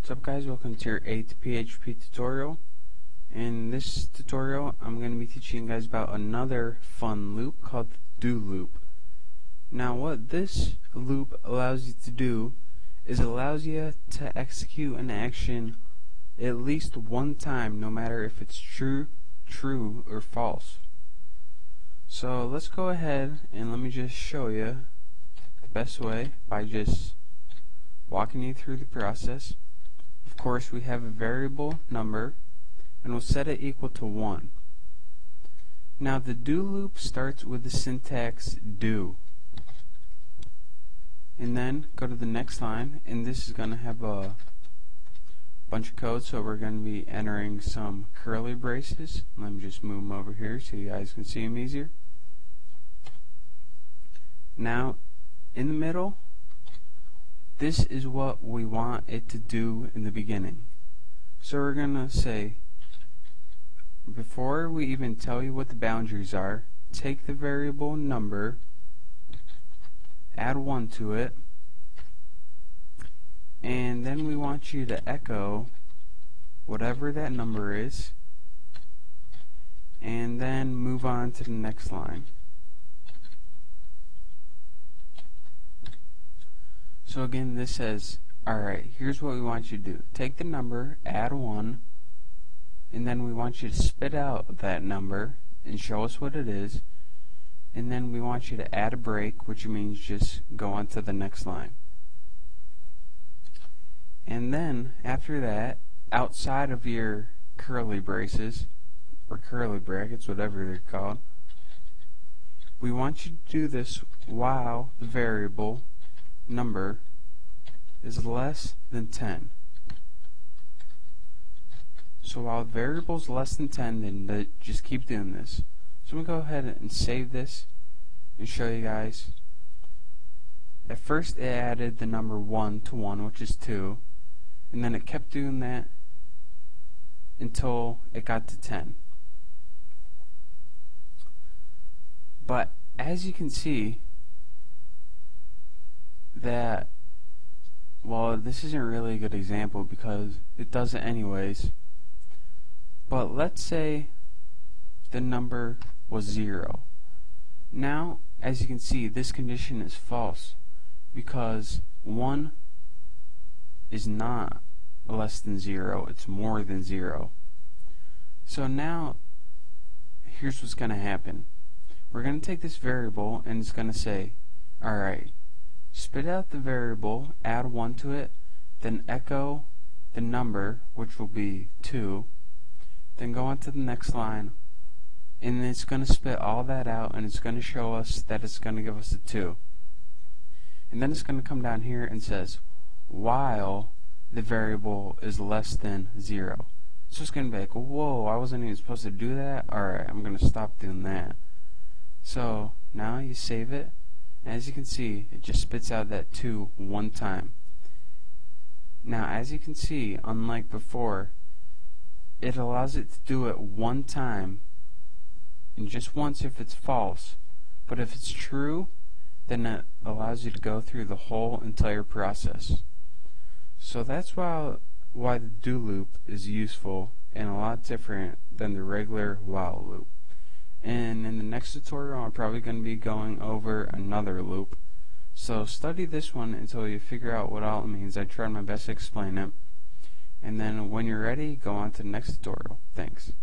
What's up guys, welcome to your 8th PHP tutorial. In this tutorial I'm going to be teaching you guys about another fun loop called the do loop. Now what this loop allows you to do is allows you to execute an action at least one time, no matter if it's true, or false. So let's go ahead and let me just show you the best way by just walking you through the process. Of course, we have a variable number and we'll set it equal to 1. Now the do loop starts with the syntax do, and then go to the next line, and this is going to have a bunch of code, so we're going to be entering some curly braces. Let me just move them over here so you guys can see them easier. Now in the middle, this is what we want it to do in the beginning. So we're going to say, before we even tell you what the boundaries are, take the variable number, add 1 to it, and then we want you to echo whatever that number is, and then move on to the next line. So again, this says, alright, here's what we want you to do. Take the number, add 1, and then we want you to spit out that number and show us what it is, and then we want you to add a break, which means just go on to the next line. And then after that, outside of your curly braces or curly brackets, whatever they're called, we want you to do this while the variable number is less than 10. So while the variable is less than 10, then just keep doing this. So I'm going to go ahead and save this and show you guys. At first it added the number 1 to 1, which is 2, and then it kept doing that until it got to 10. But as you can see, that, well, this isn't really a good example because it does it anyways, but let's say the number was 0. Now as you can see, this condition is false because 1 is not less than 0, it's more than 0. So now here's what's going to happen. We're going to take this variable and it's going to say, alright, spit out the variable, add 1 to it, then echo the number, which will be 2, then go on to the next line, and it's going to spit all that out, and it's going to show us that it's going to give us a 2. And then it's going to come down here and says, while the variable is less than 0. So it's going to be like, whoa, I wasn't even supposed to do that? Alright, I'm going to stop doing that. So now you save it. As you can see, it just spits out that 2 one time. Now as you can see, unlike before, it allows it to do it one time and just once if it's false, but if it's true, then it allows you to go through the whole entire process. So that's why the do loop is useful and a lot different than the regular while loop. And in the next tutorial I'm probably going to be going over another loop. So study this one until you figure out what all it means. I tried my best to explain it. And then when you're ready, go on to the next tutorial. Thanks.